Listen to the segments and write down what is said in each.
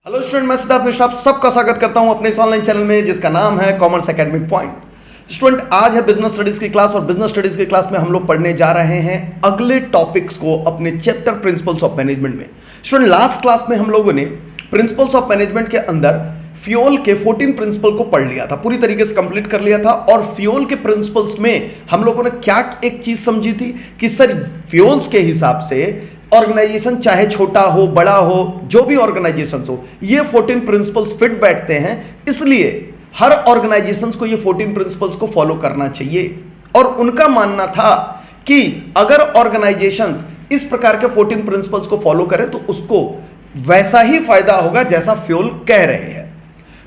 Hello student, मैं सिद्धार्थ मिश्रा आप सबका स्वागत करता हूं अपने इस ऑनलाइन चैनल में जिसका नाम है कॉमर्स एकेडमिक पॉइंट। स्टूडेंट, आज है बिजनेस स्टडीज की क्लास और बिजनेस स्टडीज की क्लास में हम लोग पढ़ने जा रहे हैं अगले टॉपिक्स को अपने चैप्टर प्रिंसिपल्स ऑफ मैनेजमेंट में। स्टूडेंट, लास्ट क्लास में हम लोगों ने प्रिंसिपल्स ऑफ मैनेजमेंट के अंदर फ्यूल के 14 प्रिंसिपल को पढ़ लिया था, पूरी तरीके से कंप्लीट कर लिया था। और फ्यूल के प्रिंसिपल्स में हम लोगों ने क्या एक चीज समझी थी कि सर फ्यूल्स के हिसाब से ऑर्गेनाइजेशन चाहे छोटा हो बड़ा हो, जो भी ऑर्गेनाइजेशन हो, ये 14 प्रिंसिपल्स फिट बैठते हैं। इसलिए हर ऑर्गेनाइजेशन को ये 14 प्रिंसिपल्स को फॉलो करना चाहिए। और उनका मानना था कि अगर ऑर्गेनाइजेशंस इस प्रकार के 14 प्रिंसिपल्स को फॉलो करें तो उसको वैसा ही फायदा होगा जैसा फ्यूल कह रहे हैं।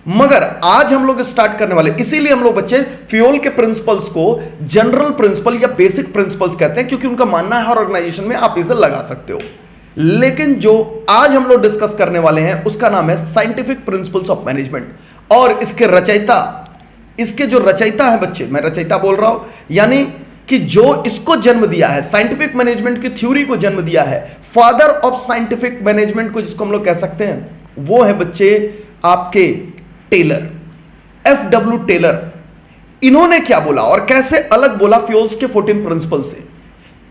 मगर आज हम लोग स्टार्ट करने वाले, इसीलिए हम लोग बच्चे फ्यूल के प्रिंसिपल्स को जनरल प्रिंसिपल या बेसिक प्रिंसिपल्स कहते हैं, क्योंकि उनका मानना है हर ऑर्गेनाइजेशन में आप इसे लगा सकते हो। लेकिन जो आज हम लोग डिस्कस करने वाले हैं उसका नाम है साइंटिफिक प्रिंसिपल्स ऑफ मैनेजमेंट। और इसके जो रचयिता है बच्चे, मैं रचयिता बोल रहा हूं, यानी कि जो इसको जन्म दिया है, साइंटिफिक मैनेजमेंट की थ्योरी को जन्म दिया है, फादर ऑफ साइंटिफिक मैनेजमेंट को जिसको हम लोग कह सकते हैं, वो है बच्चे आपके टेलर, FW टेलर। इन्होंने क्या बोला और कैसे अलग बोला फ्यूल्स के 14 प्रिंसिपल से।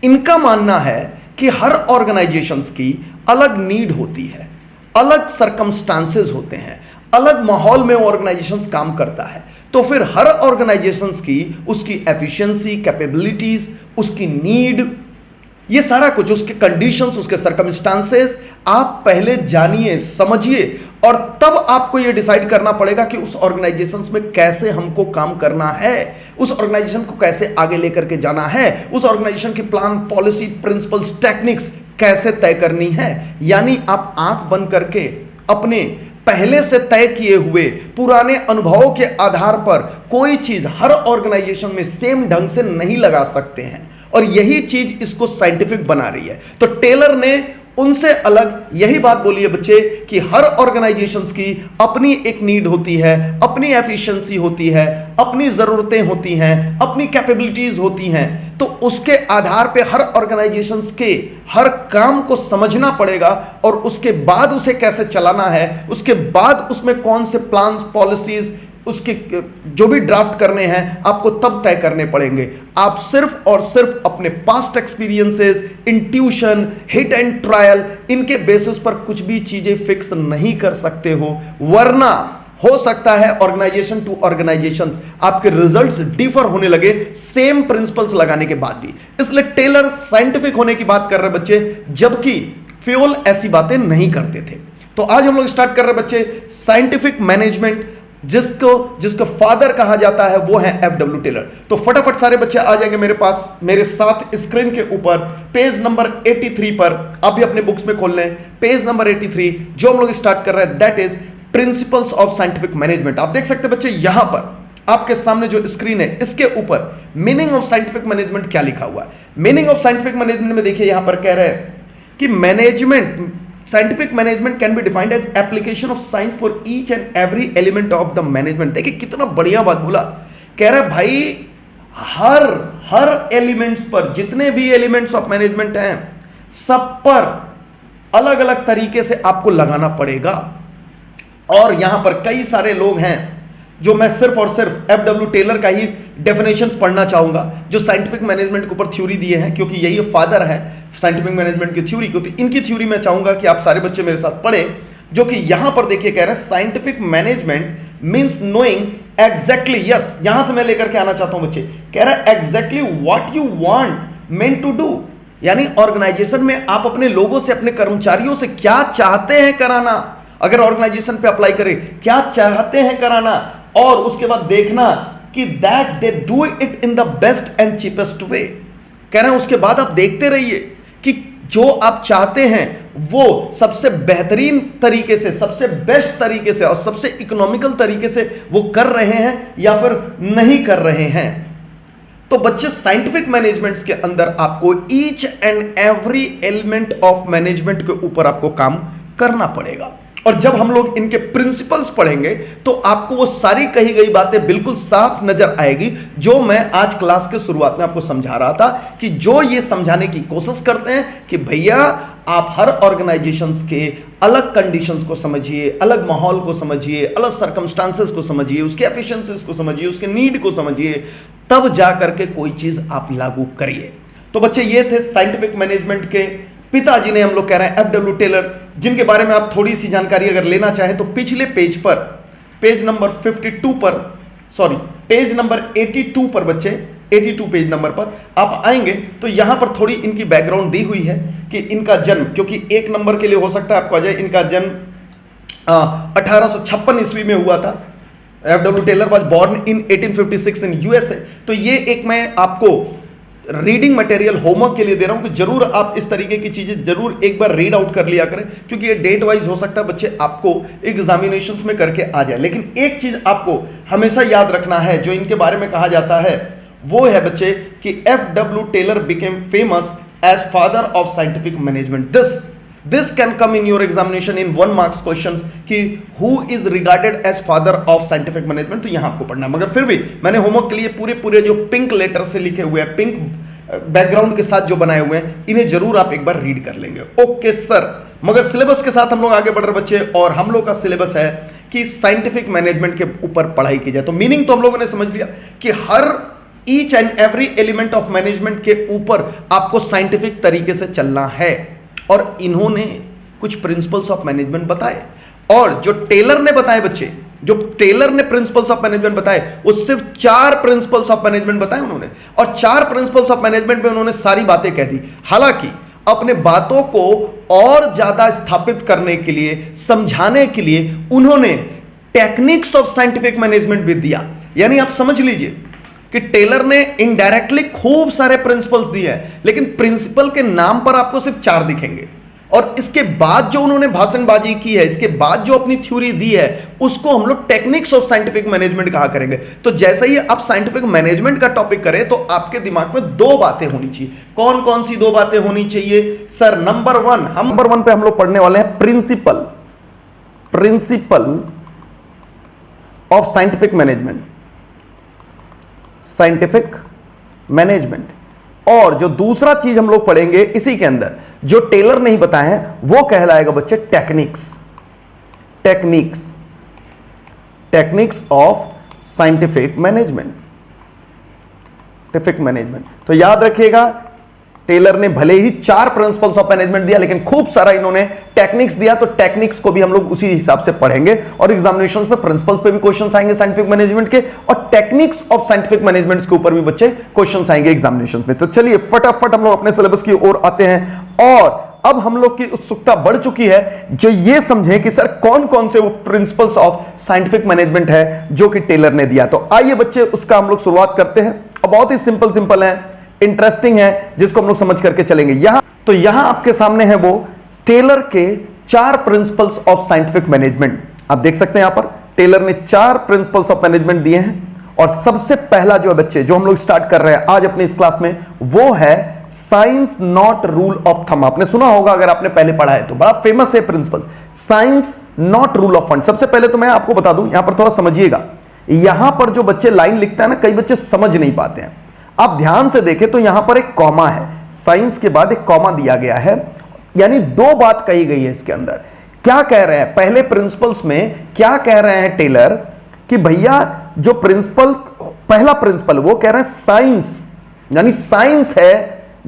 इनका मानना है कि हर ऑर्गेनाइजेशंस की अलग नीड होती है, अलग सर्कमस्टांसेस होते हैं, अलग माहौल में ऑर्गेनाइजेशंस काम करता है। तो फिर हर ऑर्गेनाइजेशंस की उसकी एफिशिएंसी, कैपेबिलिटीज, उसकी नीड, ये सारा कुछ, उसके कंडीशंस, उसके सर्कमस्टांसेस आप पहले जानिए, समझिए, और तब आपको यह डिसाइड करना पड़ेगा कि उस ऑर्गेनाइजेशन में कैसे हमको काम करना है, उस ऑर्गेनाइजेशन को कैसे आगे लेकर के जाना है, उस ऑर्गेनाइजेशन की प्लान, पॉलिसी, प्रिंसिपल्स, टेक्निक्स कैसे तय करनी है। यानी आप आंख बंद करके अपने पहले से तय किए हुए पुराने अनुभवों के आधार पर कोई चीज हर ऑर्गेनाइजेशन में सेम ढंग से नहीं लगा सकते हैं। और यही चीज इसको साइंटिफिक बना रही है। तो टेलर ने उनसे अलग यही बात बोली है बच्चे कि हर ऑर्गेनाइजेशंस की अपनी एक नीड होती है, अपनी एफिशिएंसी होती है, अपनी जरूरतें होती हैं, अपनी कैपेबिलिटीज होती हैं। तो उसके आधार पे हर ऑर्गेनाइजेशंस के हर काम को समझना पड़ेगा और उसके बाद उसे कैसे चलाना है, उसके बाद उसमें कौन से प्लान्स, पॉलिसीज, उसके जो भी ड्राफ्ट करने हैं आपको तब तय करने पड़ेंगे। आप सिर्फ और सिर्फ अपने past experiences, intuition, hit and trial, इनके बेसिस पर कुछ भी चीजें फिक्स नहीं कर सकते हो, वरना हो सकता है ऑर्गेनाइजेशन टू ऑर्गेनाइजेशन आपके रिजल्ट्स डिफर होने लगे सेम प्रिंसिपल्स लगाने के बाद भी। इसलिए टेलर साइंटिफिक होने की बात कर रहे बच्चे, जबकि फ्यूल ऐसी बातें नहीं करते थे। तो आज हम लोग स्टार्ट कर रहे बच्चे साइंटिफिक मैनेजमेंट, जिसको फादर कहा जाता है वो है FW टेलर। तो फटाफट सारे बच्चे आ जाएंगे मेरे पास, मेरे साथ स्क्रीन के ऊपर पेज नंबर 83 पर। आप भी अपने बुक्स में खोल लें पेज नंबर 83, जो हम लोग स्टार्ट कर रहे हैं that is principles of scientific management. आप देख सकते हैं बच्चे यहां पर आपके सामने जो स्क्रीन है इसके ऊपर मीनिंग ऑफ साइंटिफिक मैनेजमेंट क्या लिखा हुआ है। मीनिंग ऑफ साइंटिफिक मैनेजमेंट में देखिए यहां पर कह रहे हैं कि management, Scientific management can be defined as application of science for each and every element of the management। देखिए कितना बढ़िया बात बोला, कह रहा है भाई हर एलिमेंट्स पर, जितने भी एलिमेंट्स ऑफ मैनेजमेंट हैं सब पर अलग अलग तरीके से आपको लगाना पड़ेगा। और यहां पर कई सारे लोग हैं जो मैं सिर्फ और सिर्फ FW टेलर का ही डेफिनेशंस पढ़ना चाहूंगा, जो साइंटिफिक मैनेजमेंट के ऊपर थ्योरी दिए हैं, क्योंकि यही फादर है साइंटिफिक मैनेजमेंट की थ्योरी। क्योंकि इनकी थ्योरी मैं चाहूंगा कि आप सारे बच्चे मेरे साथ पढ़ें, जो कि यहां पर देखिए कह रहे हैं scientific management means knowing exactly, yes यहां से मैं लेकर के आना चाहता हूं बच्चे, कह रहा है exactly what you want men to do. यानी ऑर्गेनाइजेशन में आप अपने लोगों से, अपने कर्मचारियों से क्या चाहते हैं कराना, अगर ऑर्गेनाइजेशन पे अप्लाई करें क्या चाहते हैं कराना, और उसके बाद देखना कि that they do it in the best and cheapest way. कह रहे हैं उसके बाद आप देखते रहिए कि जो आप चाहते हैं वो सबसे बेहतरीन तरीके से, सबसे बेस्ट तरीके से और सबसे इकोनॉमिकल तरीके से वो कर रहे हैं या फिर नहीं कर रहे हैं। तो बच्चे साइंटिफिक मैनेजमेंट के अंदर आपको each and every element of management के ऊपर आपको काम करना पड़ेगा। और जब हम लोग इनके प्रिंसिपल्स पढ़ेंगे तो आपको वो सारी कही गई बातें बिल्कुल साफ नजर आएगी, जो मैं आज क्लास के शुरुआत में आपको समझा रहा था कि जो ये समझाने की कोशिश करते हैं कि भैया आप हर ऑर्गेनाइजेशंस के अलग कंडीशंस को समझिए, अलग माहौल को समझिए, अलग सर्कमस्टांसेस को समझिए, उसके एफिशिएंसीज को समझिए, उसके नीड को समझिए, तब जा करके कोई चीज आप लागू करिए। तो बच्चे ये थे साइंटिफिक मैनेजमेंट के पिताजी ने हम लोग कह रहे हैं एफ.डब्ल्यू. टेलर, जिनके बारे में आप थोड़ी सी जानकारी अगर लेना चाहें तो पिछले पेज पर, पेज नंबर 52 पर, सॉरी पेज नंबर 82 पर बच्चे, 82 पेज नंबर पर आप आएंगे तो यहां पर थोड़ी इनकी बैकग्राउंड दी हुई है कि इनका जन्म, क्योंकि एक नंबर के लिए हो सकता है आपको आ जाए, इनका जन्म 1856 ईस्वी में हुआ था। F W. Taylor was born in 1856 in USA. तो ये एक मैं आपको रीडिंग मटेरियल होमवर्क के लिए दे रहा हूं कि जरूर आप इस तरीके की चीजें जरूर एक बार रीड आउट कर लिया करें, क्योंकि ये डेट वाइज हो सकता है बच्चे आपको एग्जामिनेशंस में करके आ जाए। लेकिन एक चीज आपको हमेशा याद रखना है, जो इनके बारे में कहा जाता है वो है बच्चे कि F W. Taylor became famous as father of scientific management. This can come in your examination in 1 marks question कि who is regarded as father of scientific management. तो यहां आपको पढ़ना है, मगर फिर भी मैंने होमवर्क के लिए पूरे जो पिंक लेटर से लिखे हुए हैं, पिंक बैकग्राउंड के साथ जो बनाए हुए हैं, इन्हें जरूर आप एक बार रीड कर लेंगे। ओके सर, मगर सिलेबस के साथ हम लोग आगे बढ़ रहे बच्चे, और हम लोग का सिलेबस है कि साइंटिफिक मैनेजमेंट के ऊपर पढ़ाई की जाए। तो मीनिंग तो हम लोगों ने समझ लिया कि हर each and every element of management के ऊपर आपको साइंटिफिक तरीके से चलना है। और इन्होंने कुछ प्रिंसिपल्स ऑफ मैनेजमेंट बताए, और जो टेलर ने बताए बच्चे, जो टेलर ने प्रिंसिपल्स ऑफ मैनेजमेंट बताए, वो सिर्फ 4 प्रिंसिपल्स ऑफ मैनेजमेंट बताए उन्होंने, और 4 प्रिंसिपल्स ऑफ मैनेजमेंट में उन्होंने सारी बातें कह दी। हालांकि अपने बातों को और ज्यादा स्थापित करने के लिए, समझाने के लिए उन्होंने टेक्निक्स ऑफ साइंटिफिक मैनेजमेंट भी दिया। यानी आप समझ लीजिए कि टेलर ने इनडायरेक्टली खूब सारे प्रिंसिपल्स दिए हैं, लेकिन प्रिंसिपल के नाम पर आपको सिर्फ 4 दिखेंगे। और इसके बाद जो उन्होंने भाषणबाजी की है, इसके बाद जो अपनी थ्योरी दी है, उसको हम लोग टेक्निक्स ऑफ साइंटिफिक मैनेजमेंट कहा करेंगे। तो जैसे ही आप साइंटिफिक मैनेजमेंट का टॉपिक करें तो आपके दिमाग में 2 बातें होनी चाहिए। कौन कौन सी 2 बातें होनी चाहिए सर? नंबर 1 पे हम लोग पढ़ने वाले हैं प्रिंसिपल ऑफ साइंटिफिक मैनेजमेंट। और जो दूसरा चीज हम लोग पढ़ेंगे इसी के अंदर, जो टेलर नहीं बताए हैं, वो कहलाएगा बच्चे टेक्निक्स ऑफ साइंटिफिक मैनेजमेंट। तो याद रखिएगा, टेलर ने भले ही 4 प्रिंसिपल्स ऑफ मैनेजमेंट दिया, लेकिन खूब सारा इन्होंने टेक्निक्स दिया। तो टेक्निक्स को भी हम लोग उसी हिसाब से पढ़ेंगे, और एग्जामिनेशंस में प्रिंसिपल्स पे भी क्वेश्चंस आएंगे साइंटिफिक मैनेजमेट के, और टेक्निक्स ऑफ साइंटिफिक मैनेजमेंट के ऊपर भी बच्चे क्वेश्चंस आएंगे एग्जामिनेशंस में। तो चलिए फटाफट हम लोग अपने सिलेबस की ओर आते हैं, और अब हम लोग की उत्सुकता बढ़ चुकी है जो ये समझे कि सर कौन कौन से वो प्रिंसिपल्स ऑफ साइंटिफिक मैनेजमेंट है जो कि टेलर ने दिया। तो आइए बच्चे उसका हम लोग शुरुआत करते हैं, और बहुत ही सिंपल है, इंटरेस्टिंग है, जिसको हम लोग समझ करके चलेंगे। यहां आपके सामने है वो टेलर के 4 प्रिंसिपल्स ऑफ साइंटिफिक मैनेजमेंट। आप देख सकते हैं यहां पर टेलर ने 4 प्रिंसिपल्स ऑफ मैनेजमेंट दिए हैं, और सबसे पहला जो है बच्चे, जो हम लोग स्टार्ट कर रहे हैं आज अपने इस क्लास में, वो है science not rule of thumb. आपने सुना होगा अगर आपने पहले पढ़ा है तो, बड़ा फेमस है principle, science not rule of thumb. सबसे पहले तो मैं आपको बता दूं, यहां पर थोड़ा समझिएगा, यहां पर जो बच्चे लाइन लिखते हैं ना, कई बच्चे समझ नहीं पाते हैं। आप ध्यान से देखें तो यहां पर एक कॉमा है, साइंस के बाद एक कॉमा दिया गया है, यानी 2 बात कही गई है इसके अंदर। क्या कह रहे हैं पहले प्रिंसिपल्स में, क्या कह रहे हैं टेलर कि भैया जो प्रिंसिपल, पहला प्रिंसिपल वो कह रहे हैं साइंस, यानी साइंस है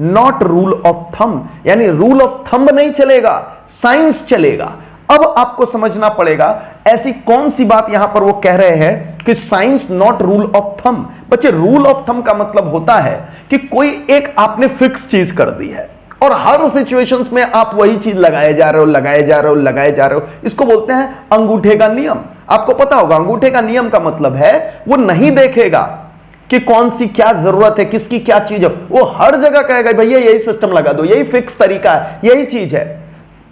नॉट रूल ऑफ थंब, यानी रूल ऑफ थंब नहीं चलेगा, साइंस चलेगा। अब आपको समझना पड़ेगा ऐसी कौन सी बात यहां पर वो कह रहे हैं कि science not rule of thumb. बच्चे रूल ऑफ थंब का मतलब होता है कि कोई एक आपने फिक्स चीज कर दी है, और हर सिचुएशंस में आप वही चीज लगाए जा रहे हो, इसको बोलते हैं अंगूठे का नियम। आपको पता होगा अंगूठे का नियम का मतलब है वो नहीं देखेगा कि कौन सी क्या जरूरत है, किसकी क्या चीज है, वो हर जगह कहेगा भैया यही सिस्टम लगा दो, यही फिक्स तरीका है, यही चीज है।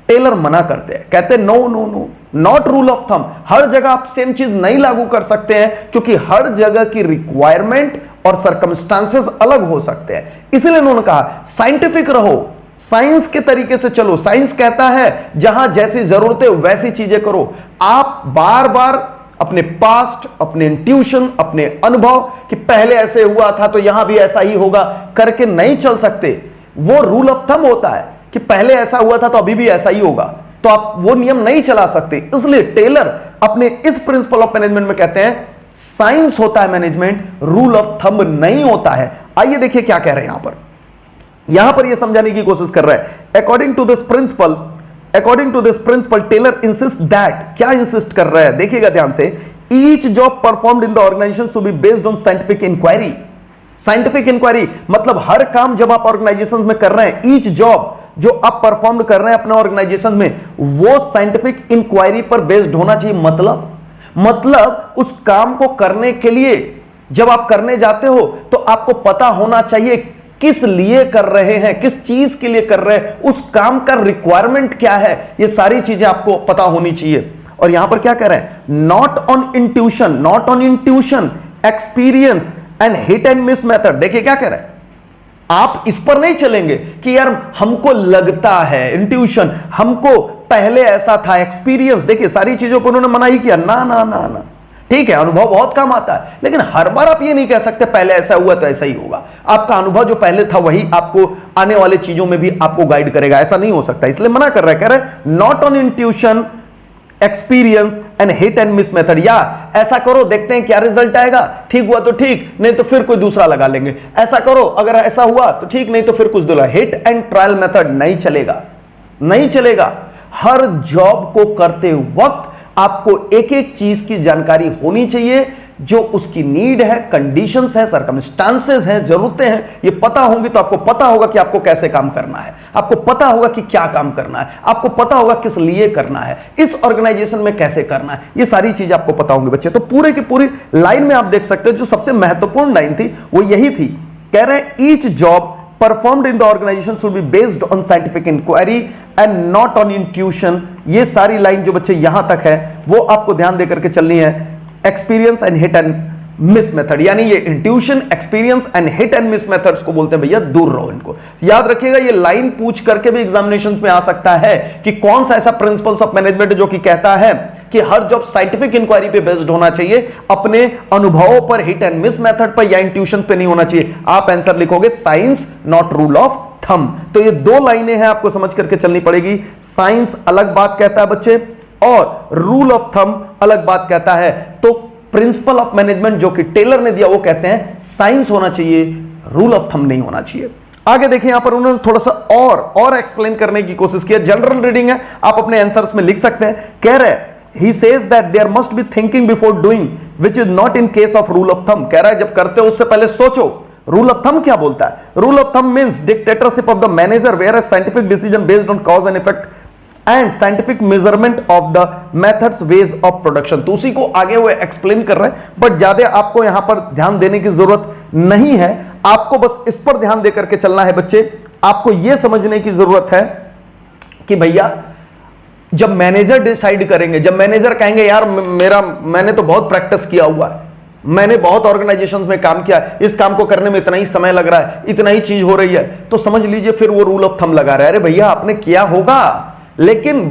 टेलर मना करते हैं, कहते हैं no, not rule of thumb. हर जगह आप सेम चीज नहीं लागू कर सकते हैं, क्योंकि हर जगह की रिक्वायरमेंट और सर्कमस्टांसेस अलग हो सकते हैं। इसलिए उन्होंने कहा साइंटिफिक रहो, साइंस के तरीके से चलो। साइंस कहता है जहां जैसी जरूरत है वैसी चीजें करो। आप बार बार अपने पास्ट, अपने इंट्यूशन, अपने अनुभव कि पहले ऐसे हुआ था तो यहां भी ऐसा ही होगा करके नहीं चल सकते। वो रूल ऑफ थंब होता है कि पहले ऐसा हुआ था तो अभी भी ऐसा ही होगा, तो आप वो नियम नहीं चला सकते। इसलिए टेलर अपने इस प्रिंसिपल ऑफ मैनेजमेंट में कहते हैं साइंस होता है मैनेजमेंट, रूल ऑफ थंब नहीं होता है। आइए देखिए क्या कह रहे हैं यहां पर ये समझाने की कोशिश कर रहा है। According to this principle Taylor insist that, क्या इंसिस्ट कर रहा है देखिएगा ध्यान से, each job performed in the organisation to be based on scientific inquiry. Scientific inquiry मतलब हर काम जब आप ऑर्गेनाइजेशन में कर रहे हैं, ईच जॉब जो आप परफॉर्म कर रहे हैं अपने ऑर्गेनाइजेशन में, वो साइंटिफिक इंक्वायरी पर बेस्ड होना चाहिए। मतलब उस काम को करने के लिए जब आप करने जाते हो तो आपको पता होना चाहिए किस लिए कर रहे हैं, किस चीज के लिए कर रहे हैं, उस काम का रिक्वायरमेंट क्या है, ये सारी चीजें आपको पता होनी चाहिए। और यहां पर क्या कह रहे हैं, not on intuition experience and hit and miss method. देखिए क्या कह रहे हैं, आप इस पर नहीं चलेंगे कि यार हमको लगता है, इंट्यूशन, हमको पहले ऐसा था, एक्सपीरियंस। देखिए सारी चीजों पर उन्होंने मना ही किया, ना। ठीक है, अनुभव बहुत काम आता है, लेकिन हर बार आप ये नहीं कह सकते पहले ऐसा हुआ तो ऐसा ही होगा। आपका अनुभव जो पहले था वही आपको आने वाले चीजों में भी आपको गाइड करेगा, ऐसा नहीं हो सकता। इसलिए मना कर रहा है, कह रहे हैं not on intuition experience and hit and miss method. या ऐसा करो देखते हैं क्या रिजल्ट आएगा, ठीक हुआ तो ठीक, नहीं तो फिर कोई दूसरा लगा लेंगे। ऐसा करो, अगर ऐसा हुआ तो ठीक, नहीं तो फिर कुछ दूसरा। हिट एंड ट्रायल मेथड नहीं चलेगा। हर जॉब को करते वक्त आपको एक एक चीज की जानकारी होनी चाहिए, जो उसकी नीड है, कंडीशंस है, सर्कमस्टांसेस हैं, जरूरतें हैं, ये पता होंगी तो आपको पता होगा कि आपको कैसे काम करना है, आपको पता होगा कि क्या काम करना है, आपको पता होगा किस लिए करना है, इस ऑर्गेनाइजेशन में कैसे करना है, ये सारी चीजें आपको पता होंगी बच्चे। तो पूरे की पूरी लाइन में आप देख सकते हो जो सबसे महत्वपूर्ण लाइन थी वो यही थी, कह रहे हैं each job performed in the organization should be based on scientific inquiry and not on intuition। ये सारी लाइन जो बच्चे यहां तक है वो आपको ध्यान देकर के चलनी है। Experience and hit and miss method, यानी ये intuition, experience and hit and miss methods को बोलते हैं भैया, दूर रहो इनको। याद रखिएगा, ये लाइन पूछ करके भी एग्जामिनेशंस में आ सकता है कि कौन सा ऐसा प्रिंसिपल्स ऑफ मैनेजमेंट जो कि कहता है कि हर जॉब साइंटिफिक इंक्वायरी पे बेस्ड होना चाहिए, अपने अनुभवों पर, हिट एंड मिस मेथड पर या इंट्यूशन पे नहीं होना चाहिए। आप आंसर लिखोगे science not rule of thumb. तो ये दो लाइनें हैं, आपको समझ करके चलनी पड़ेगी। साइंस अलग बात कहता है बच्चे और रूल ऑफ थंब अलग बात कहता है। तो प्रिंसिपल ऑफ मैनेजमेंट जो कि टेलर ने दिया वो कहते हैं साइंस होना चाहिए, रूल ऑफ थंब नहीं होना चाहिए। आगे देखिए, यहां पर उन्होंने थोड़ा सा और एक्सप्लेन करने की कोशिश की। जनरल रीडिंग है, आप अपने आंसर्स में लिख सकते हैं। कह रहे हैं he says that there must be thinking before doing, which is not in case of rule of thumb। कह रहा है जब करते हो उससे पहले सोचो। रूल ऑफ थंब क्या बोलता है? Rule of thumb means dictatorship of the manager where a scientific decision based on cause and effect and scientific measurement of the methods ways of production. तो उसी को आगे वो एक्सप्लेन कर रहे हैं, बट ज्यादा आपको यहां पर ध्यान देने की जरूरत नहीं है। आपको बस इस पर ध्यान देकर के चलना है बच्चे। आपको यह समझने की जरूरत है कि भैया जब मैनेजर डिसाइड करेंगे, जब मैनेजर कहेंगे यार मैंने तो बहुत प्रैक्टिस किया हुआ है, मैंने बहुत ऑर्गेनाइजेशंस में काम किया, इस काम को करने में इतना ही समय लग रहा है, इतना ही चीज हो रही है, तो समझ लीजिए फिर वो रूल ऑफ थंब लगा रहा है। अरे भैया आपने किया होगा, लेकिन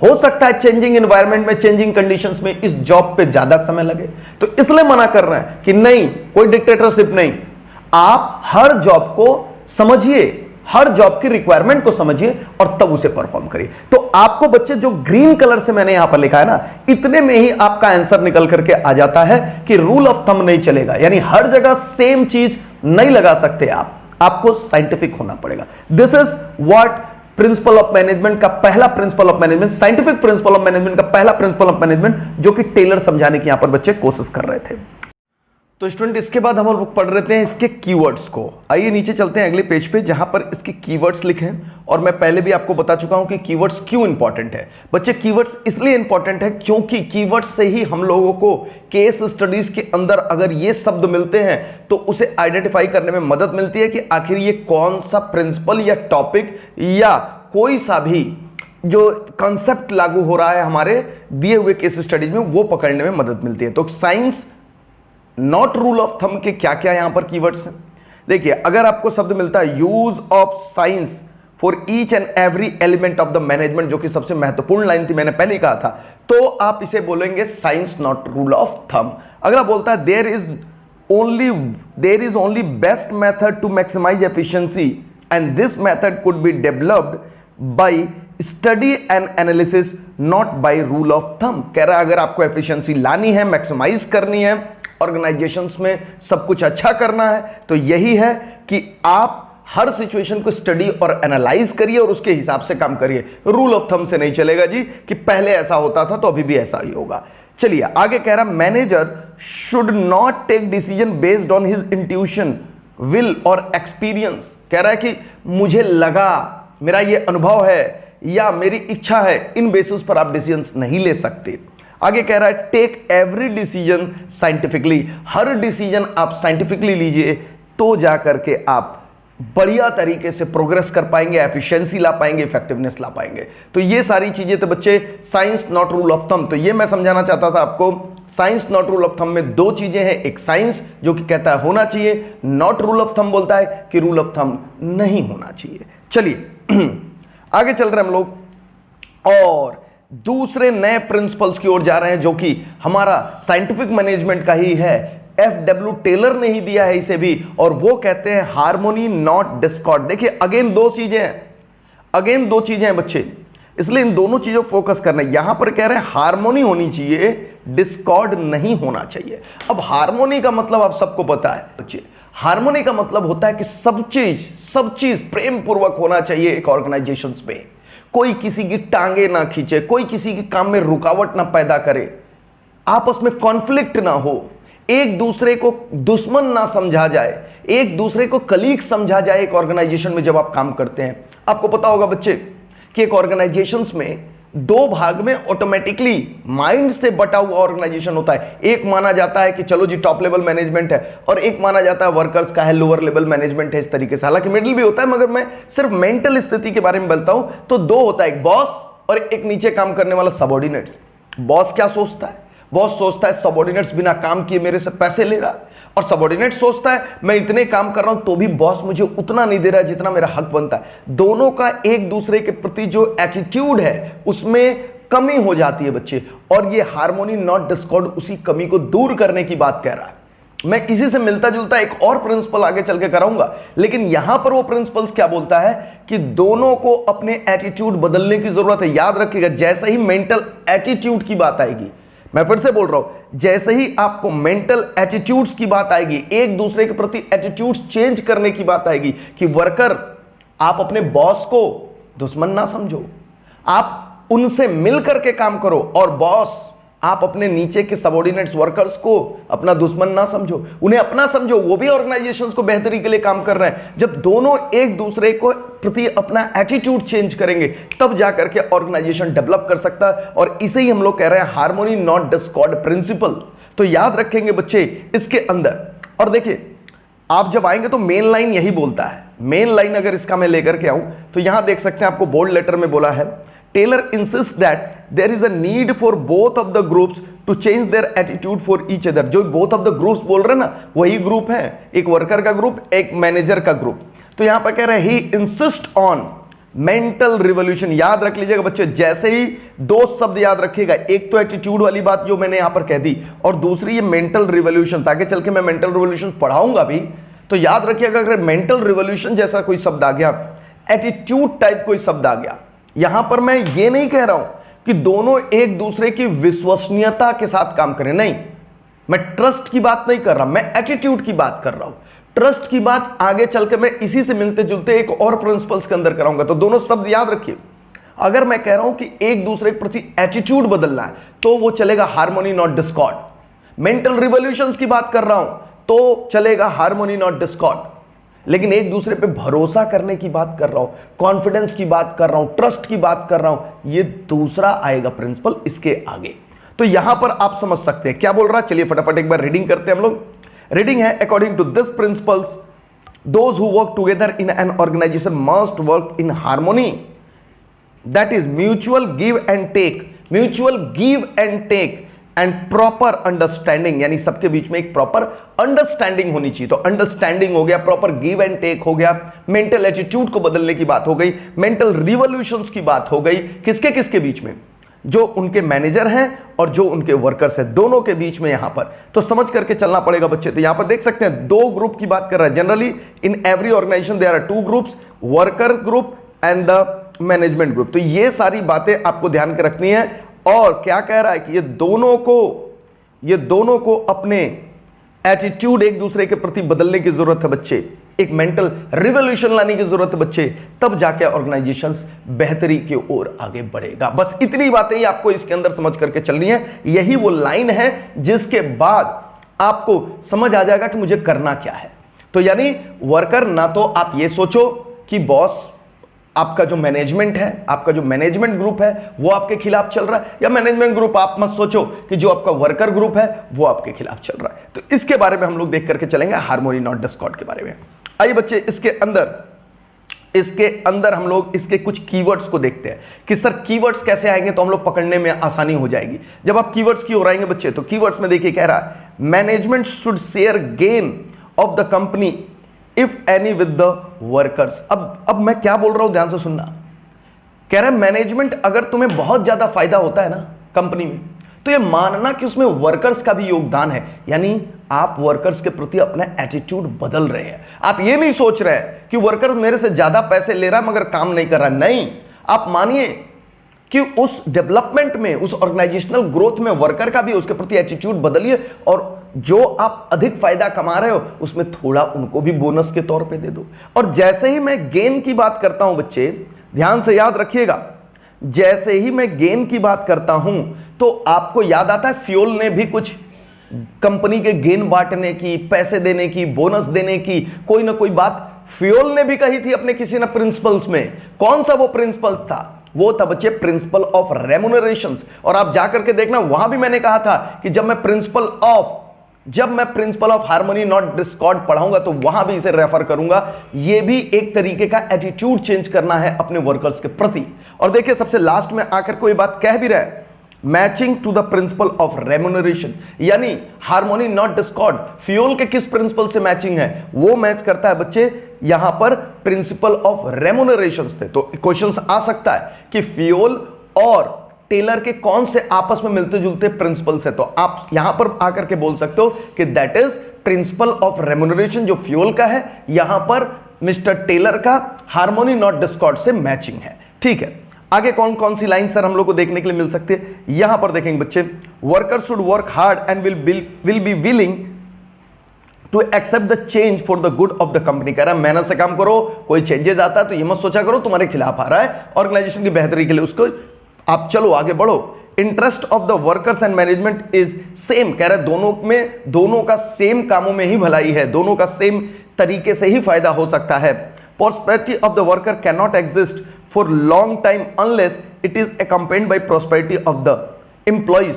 हो सकता है चेंजिंग एनवायरनमेंट में, चेंजिंग कंडीशंस में इस जॉब पे ज्यादा समय लगे, तो इसलिए मना कर रहे हैं कि नहीं, कोई डिक्टेटरशिप नहीं। आप हर जॉब को समझिए, हर जॉब की रिक्वायरमेंट को समझिए और तब उसे परफॉर्म करिए। तो आपको बच्चे जो ग्रीन कलर से मैंने यहां पर लिखा है ना, इतने में ही आपका आंसर निकल करके आ जाता है कि रूल ऑफ थंब नहीं चलेगा, यानी हर जगह सेम चीज नहीं लगा सकते आपको साइंटिफिक होना पड़ेगा। This is what principle of management का पहला principle of management, scientific principle of management का पहला प्रिंसिपल ऑफ मैनेजमेंट जो कि टेलर समझाने की यहां पर बच्चे कोशिश कर रहे थे। तो स्टूडेंट इसके बाद हम लोग पढ़ रहे हैं इसके कीवर्ड्स को। आइए नीचे चलते हैं अगले पेज पे जहां पर इसके कीवर्ड्स लिखे हैं। और मैं पहले भी आपको बता चुका हूं कि कीवर्ड्स क्यों इंपॉर्टेंट है। बच्चे कीवर्ड्स इसलिए इंपॉर्टेंट है क्योंकि कीवर्ड्स से ही हम लोगों को केस स्टडीज के अंदर अगर ये शब्द मिलते हैं तो उसे आइडेंटिफाई करने में मदद मिलती है कि आखिर ये कौन सा प्रिंसिपल या टॉपिक या कोई सा भी जो कंसेप्ट लागू हो रहा है हमारे दिए हुए केस स्टडीज में, वो पकड़ने में मदद मिलती है। तो science not rule of thumb के क्या क्या यहां पर कीवर्ड्स हैं। देखिए, अगर आपको शब्द मिलता है use of science for each and every element of the management, जो कि सबसे महत्वपूर्ण लाइन थी, मैंने पहले कहा था, तो आप इसे बोलेंगे science not rule of thumb. अगला बोलता है there is only best method to maximise efficiency and this method could be developed by study and analysis not by rule of thumb. कह रहा है अगर आपको एफिशिएंसी लानी है, मैक्सिमाइज करनी है, ऑर्गेनाइजेशंस में सब कुछ अच्छा करना है, तो यही है कि आप हर सिचुएशन को स्टडी और एनालाइज करिए और उसके हिसाब से काम करिए। रूल ऑफ थंब से नहीं चलेगा जी कि पहले ऐसा होता था तो अभी भी ऐसा ही होगा। चलिए आगे कह रहा manager should not take decision based on his intuition, will और एक्सपीरियंस। कह रहा है कि मुझे लगा, मेरा ये अनुभव है या मेरी इच्छा है, इन बेसिस पर आप डिसीजंस नहीं ले सकते। आगे कह रहा है टेक एवरी डिसीजन साइंटिफिकली, हर डिसीजन आप साइंटिफिकली लीजिए तो जाकर के आप बढ़िया तरीके से प्रोग्रेस कर पाएंगे, एफिशिएंसी ला पाएंगे, इफेक्टिवनेस ला पाएंगे। तो ये सारी चीजें तो बच्चे science not rule of thumb, तो ये मैं समझाना चाहता था आपको। Science not rule of thumb में दो चीजें हैं, एक साइंस जो कि कहता है होना चाहिए, नॉट रूल ऑफ थंब बोलता है कि रूल ऑफ थंब नहीं होना चाहिए। चलिए आगे चल रहे हम लोग और दूसरे नए प्रिंसिपल्स की ओर जा रहे हैं, जो कि हमारा साइंटिफिक मैनेजमेंट का ही है। FW टेलर ने ही दिया है इसे भी, और वो कहते हैं हार्मोनी नॉट डिस्कॉर्ड। देखिए अगेन दो चीजें हैं बच्चे, इसलिए इन दोनों चीजों को फोकस करना है। यहां पर कह रहे हैं हार्मोनी होनी चाहिए, डिस्कॉर्ड नहीं होना चाहिए। अब हार्मोनी का मतलब आप सबको पता है बच्चे, हार्मोनी का मतलब होता है कि सब चीज प्रेम पूर्वक होना चाहिए एक ऑर्गेनाइजेशन में। कोई किसी की टांगे ना खींचे, कोई किसी के काम में रुकावट ना पैदा करे, आपस में कॉन्फ्लिक्ट ना हो, एक दूसरे को दुश्मन ना समझा जाए, एक दूसरे को कलीग समझा जाए। एक ऑर्गेनाइजेशन में जब आप काम करते हैं, आपको पता होगा बच्चे कि एक ऑर्गेनाइजेशंस में दो भाग में ऑटोमेटिकली माइंड से बटा हुआ ऑर्गेनाइजेशन होता है। एक माना जाता है कि चलो जी टॉप लेवल मैनेजमेंट है, और एक माना जाता है वर्कर्स का है, लोअर लेवल मैनेजमेंट है। इस तरीके से, हालांकि मिडिल भी होता है, मगर मैं सिर्फ मेंटल स्थिति के बारे में बोलता हूं। तो दो होता है, एक बॉस और एक नीचे काम करने वाला सबऑर्डिनेट्स। बॉस क्या सोचता है? बॉस सोचता है सबऑर्डिनेट्स बिना काम किए मेरे से पैसे ले रहा है, और सबऑर्डिनेट सोचता है मैं इतने काम कर रहा हूं तो भी बॉस मुझे उतना नहीं दे रहा है जितना मेरा हक बनता है। दोनों का एक दूसरे के प्रति जो एटीट्यूड है उसमें कमी हो जाती है बच्चे, और ये हार्मोनी नॉट डिस्कॉर्ड उसी कमी को दूर करने की बात कह रहा है। मैं इसी से मिलता जुलता एक और प्रिंसिपल आगे चल के कराऊंगा, लेकिन यहां पर वो प्रिंसिपल्स क्या बोलता है कि दोनों को अपने एटीट्यूड बदलने की जरूरत है। याद रखिएगा, जैसे ही मेंटल एटीट्यूड की बात आएगी, मैं फिर से बोल रहा हूं, जैसे ही आपको मेंटल एटीट्यूड्स की बात आएगी, एक दूसरे के प्रति एटीट्यूड्स चेंज करने की बात आएगी, कि वर्कर आप अपने बॉस को दुश्मन ना समझो, आप उनसे मिलकर के काम करो, और बॉस आप अपने नीचे के सबऑर्डिनेट्स वर्कर्स को अपना दुश्मन ना समझो, उन्हें अपना समझो, वो भी ऑर्गेनाइजेशंस को बेहतरी के लिए काम कर रहे हैं। जब दोनों एक दूसरे को प्रति अपना एटीट्यूड चेंज करेंगे तब जाकर के ऑर्गेनाइजेशन डेवलप कर सकता है, और इसे ही हम लोग कह रहे हैं हार्मोनी नॉट डिस्कॉर्ड प्रिंसिपल। तो याद रखेंगे बच्चे इसके अंदर। और देखिए आप जब आएंगे तो मेन लाइन यही बोलता है। मेन लाइन अगर इसका मैं लेकर के आऊं तो यहां देख सकते हैं, आपको बोल्ड लेटर में बोला है, Taylor insists that there is a need for both of the groups to change their attitude for each other। जो both of the groups बोल रहे हैं ना, वही ग्रुप है, एक वर्कर का ग्रुप, एक मैनेजर का ग्रुप। तो यहां पर कह रहे हैं he insists on mental revolution। याद रख लीजिएगा बच्चे, जैसे ही दो शब्द याद रखिएगा, एक तो एटीट्यूड वाली बात जो मैंने यहां पर कह दी, और दूसरी ये मेंटल रिवोल्यूशन। आगे चल के मैं मेंटल रिवोल्यूशन पढ़ाऊंगा भी, तो याद रखिएगा अगर मेंटल रिवोल्यूशन जैसा कोई शब्द आ गया, एटीट्यूड टाइप कोई शब्द आ गया, यहां पर मैं ये नहीं कह रहा हूं कि दोनों एक दूसरे की विश्वसनीयता के साथ काम करें, नहीं, मैं ट्रस्ट की बात नहीं कर रहा, मैं एटीट्यूड की बात कर रहा हूं। ट्रस्ट की बात आगे चल के मैं इसी से मिलते जुलते एक और प्रिंसिपल्स के अंदर कराऊंगा। तो दोनों शब्द याद रखिए। अगर मैं कह रहा हूं कि एक दूसरे के प्रति एटीट्यूड बदलना है तो वो चलेगा harmony not Discord. Mental revolutions की बात कर रहा हूं तो चलेगा हार्मोनी नॉट डिस्कॉर्ड। लेकिन एक दूसरे पे भरोसा करने की बात कर रहा हूं, कॉन्फिडेंस की बात कर रहा हूं, ट्रस्ट की बात कर रहा हूं, ये दूसरा आएगा प्रिंसिपल इसके आगे। तो यहां पर आप समझ सकते हैं क्या बोल रहा है। चलिए फटाफट एक बार रीडिंग करते हैं हम लोग। रीडिंग है, according to this principles those who work together in an organisation must work in harmony, that is mutual give and take. Mutual give and take and proper understanding, यानी सबके बीच में एक प्रॉपर अंडरस्टैंडिंग होनी चाहिए। तो understanding हो गया, proper give and take हो गया, मेंटल एटीट्यूड को बदलने की बात हो गई, मेंटल रिवॉल्यूशंस की बात हो गई, किसके किसके बीच में, जो उनके मैनेजर हैं और जो उनके वर्कर्स हैं, दोनों के बीच में यहां पर। तो समझ करके चलना पड़ेगा बच्चे। तो यहां पर देख सकते हैं दो ग्रुप की बात कर रहा है। Generally in every organisation there are two groups, worker group and the management group. तो ये सारी बातें आपको ध्यान के रखनी है। और क्या कह रहा है कि ये दोनों को अपने एटीट्यूड एक दूसरे के प्रति बदलने की जरूरत है बच्चे, एक मेंटल रिवॉल्यूशन लाने की जरूरत है बच्चे, तब जाके ऑर्गेनाइजेशंस बेहतरी की ओर आगे बढ़ेगा। बस इतनी बातें ही आपको इसके अंदर समझ करके चलनी है। यही वो लाइन है जिसके बाद आपको समझ आ जाएगा कि मुझे करना क्या है। तो यानी वर्कर, ना तो आप ये सोचो कि बॉस, आपका जो मैनेजमेंट है, आपका जो मैनेजमेंट ग्रुप है वो आपके खिलाफ चल रहा है, या मैनेजमेंट ग्रुप आप मत सोचो कि जो आपका वर्कर ग्रुप है वो आपके खिलाफ चल रहा है। तो इसके बारे में हम लोग देख करके चलेंगे, हार्मोनी नॉट डिस्कॉर्ड के बारे में। आइए बच्चे, इसके अंदर हम लोग इसके कुछ कीवर्ड्स को देखते हैं कि सर कीवर्ड्स कैसे आएंगे तो हम लोग पकड़ने में आसानी हो जाएगी। जब आप कीवर्ड्स की ओर आएंगे बच्चे, तो कीवर्ड्स में देखिए कह रहा है management should share gain of the company if any with the workers. अब मैं क्या बोल रहा हूं, ध्यान से सुनना। कह रहा है मैनेजमेंट, अगर तुम्हें बहुत ज्यादा फायदा होता है ना कंपनी में, तो ये मानना कि उसमें वर्कर्स का भी योगदान है। यानी आप वर्कर्स के प्रति अपना एटीट्यूड बदल रहे हैं। आप ये नहीं सोच रहे हैं कि वर्कर मेरे से ज्यादा पैसे ले रहा है मगर काम नहीं कर रहा। नहीं, आप मानिए कि उस डेवलपमेंट में, उस ऑर्गेनाइजेशनल ग्रोथ में वर्कर का भी, उसके प्रति एटीट्यूड बदलिए, और जो आप अधिक फायदा कमा रहे हो उसमें थोड़ा उनको भी बोनस के तौर पे दे दो। और जैसे ही मैं गेन की बात करता हूं बच्चे, ध्यान से याद रखिएगा, जैसे ही मैं गेन की बात करता हूं तो आपको याद आता है फ्यूल ने भी कुछ कंपनी के गेन बांटने की, पैसे देने की, बोनस देने की कोई ना कोई बात फ्यूल ने भी कही थी अपने किसी ना प्रिंसिपल्स में। कौन सा वो प्रिंसिपल था? वो था बच्चे प्रिंसिपल ऑफ रेम्यूनरेशंस। और आप जाकर के देखना, वहां भी मैंने कहा था कि जब मैं principle of harmony not Discord पढ़ाऊंगा तो वहां भी इसे रेफर करूंगा। यह भी एक तरीके का एटीट्यूड चेंज करना है अपने वर्कर्स के प्रति। और देखिए सबसे लास्ट में आकर कोई बात कह भी रहा है, matching to the principle of remuneration, यानी हार्मोनी नॉट डिस्कॉर्ड फ्यूल के किस प्रिंसिपल से मैचिंग है? वो मैच करता है बच्चे यहां पर प्रिंसिपल ऑफ रेम्यूनरेशन थे। तो क्वेश्चंस आ सकता है कि फ्यूल और टेलर के कौन से आपस में मिलते जुलते प्रिंसिपल्स है, तो आप यहां पर आकर के बोल सकते हो कि that is principal of remuneration जो फ्यूल का है, यहां पर मिस्टर टेलर का हार्मोनी नॉट डिस्कॉर्ड से मैचिंग है। ठीक है, आगे कौन कौन सी लाइन सर हम लोग को देखने के लिए मिल सकती है? यहां पर देखेंगे बच्चे, workers should work hard and will be willing to accept the change for the good of the company. कह रहा है मेहनत से काम करो, कोई चेंजेस आता है तो ये मत सोचा करो तुम्हारे खिलाफ आ रहा है, ऑर्गेनाइजेशन की बेहतरी के लिए उसको आप चलो आगे बढ़ो। Interest of the workers and management is same. कह रहा है दोनों का सेम कामों में ही भलाई है, दोनों का सेम तरीके से ही फायदा हो सकता है। Prosperity of the worker cannot exist for long time unless it is accompanied by prosperity of the employees।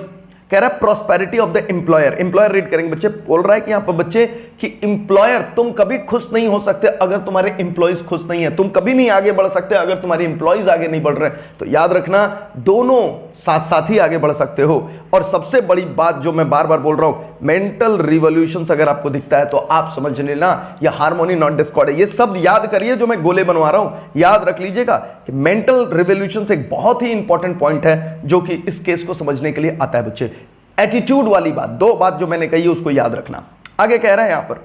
कह रहा है prosperity of the employer। Employer read करेंगे बच्चे, बोल रहा है कि यहां पर बच्चे कि एम्प्लॉयर, तुम कभी खुश नहीं हो सकते अगर तुम्हारे एम्प्लॉइज खुश नहीं है, तुम कभी नहीं आगे बढ़ सकते अगर तुम्हारे एम्प्लॉइज आगे नहीं बढ़ रहे। तो याद रखना, दोनों साथ साथ ही आगे बढ़ सकते हो। और सबसे बड़ी बात जो मैं बार बार बोल रहा हूं, मेंटल रिवॉल्यूशंस अगर आपको दिखता है तो आप समझ लेना ये हार्मोनी नॉट डिस्कॉर्ड है। ये सब याद करिए जो मैं गोले बनवा रहा हूं, याद रख लीजिएगा कि मेंटल रिवॉल्यूशंस एक बहुत ही इंपॉर्टेंट पॉइंट है जो कि इस केस को समझने के लिए आता है बच्चे। एटीट्यूड वाली बात, दो बात जो मैंने कही है उसको याद रखना। आगे कह रहा है यहां पर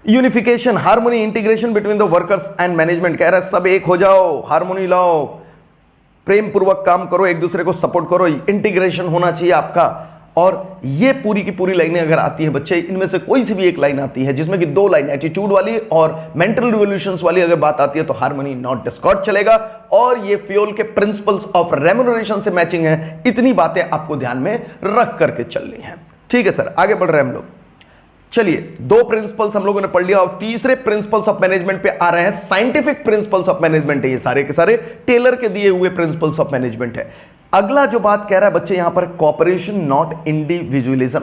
unification, harmony, integration between the workers and management. कह रहा है सब एक हो जाओ, हार्मोनी लाओ, प्रेम पूर्वक काम करो, एक दूसरे को सपोर्ट करो, इंटीग्रेशन होना चाहिए आपका। और ये पूरी की पूरी लाइनें अगर आती है बच्चे, इनमें से कोई सी भी एक लाइन आती है जिसमें कि दो लाइन एटीट्यूड वाली और मेंटल रिवॉल्यूशंस वाली अगर बात आती है तो हार्मोनी नॉट डिस्कॉर्ड चलेगा। और ये फ्यूल के प्रिंसिपल्स ऑफ रेम्यूनरेशन से मैचिंग है। इतनी बातें आपको ध्यान में रख करके चलनी है। ठीक है सर, आगे बढ़ रहे हैं हम लोग। चलिए, दो प्रिंसिपल्स हम लोगों ने पढ़ लिया और तीसरे प्रिंसिपल्स ऑफ मैनेजमेंट पे आ रहे हैं। साइंटिफिक प्रिंसिपल्स ऑफ मैनेजमेंट है ये सारे के सारे, टेलर के दिए हुए प्रिंसिपल्स ऑफ मैनेजमेंट है। अगला जो बात कह रहा है बच्चे यहां पर, कॉपरेशन नॉट इंडिविजुअलिज्म।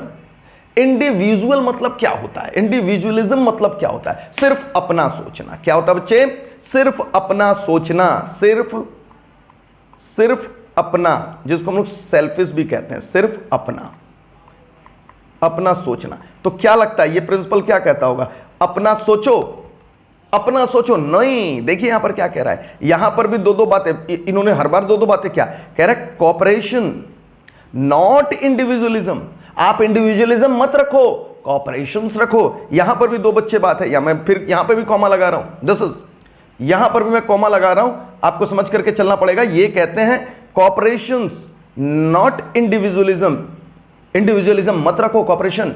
इंडिविजुअल मतलब क्या होता है? इंडिविजुअलिज्म मतलब क्या होता है? सिर्फ अपना सोचना। क्या होता है बच्चे? सिर्फ अपना सोचना, सिर्फ अपना, जिसको हम लोग सेल्फिश भी कहते हैं, सिर्फ अपना, अपना सोचना। तो क्या लगता है ये प्रिंसिपल क्या कहता होगा? अपना सोचो, अपना सोचो। नहीं, देखिए यहां पर क्या कह रहा है, यहां पर भी दो दो बातें, इन्होंने हर बार दो दो बातें क्या कह रहा है? Cooperation not individualism. आप इंडिविजुअलिज्म मत रखो, कॉपरेशंस रखो। यहां पर भी दो बच्चे बात है, या मैं फिर यहां पर भी कॉमा लगा रहा हूं, दिस इज, यहां पर भी मैं कॉमा लगा रहा हूं, आपको समझ करके चलना पड़ेगा। ये कहते हैं कॉपरेशंस नॉट इंडिविजुअलिज्म, इंडिविजुअलिज्म मत रखो, कॉपरेशन।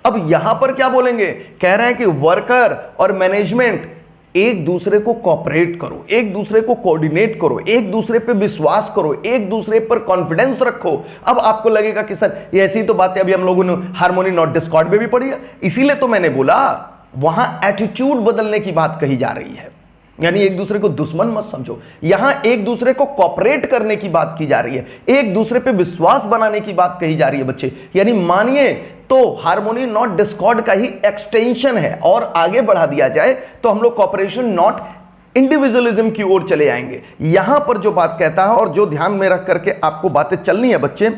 अब यहां पर क्या बोलेंगे? कह रहे हैं कि वर्कर और मैनेजमेंट एक दूसरे को कॉपरेट करो, एक दूसरे को कोऑर्डिनेट करो, एक दूसरे पे विश्वास करो, एक दूसरे पर कॉन्फिडेंस रखो। अब आपको लगेगा कि सर ये ऐसी तो बातें अभी हम लोगों ने हार्मोनी नॉट डिस्कॉर्ड में भी पढ़ी है, इसीलिए तो मैंने बोला वहां एटीट्यूड बदलने की बात कही जा रही है, यानी एक दूसरे को दुश्मन मत समझो। यहां एक दूसरे को कॉपरेट करने की बात की जा रही है, एक दूसरे पे विश्वास बनाने की बात कही जा रही है बच्चे। यानी मानिए तो हार्मोनी नॉट डिस्कॉर्ड का ही एक्सटेंशन है, और आगे बढ़ा दिया जाए तो हम लोग कॉपरेशन नॉट इंडिविजुअलिज्म की ओर चले आएंगे। यहां पर जो बात कहता है और जो ध्यान में रख करके आपको बातें चलनी है बच्चे,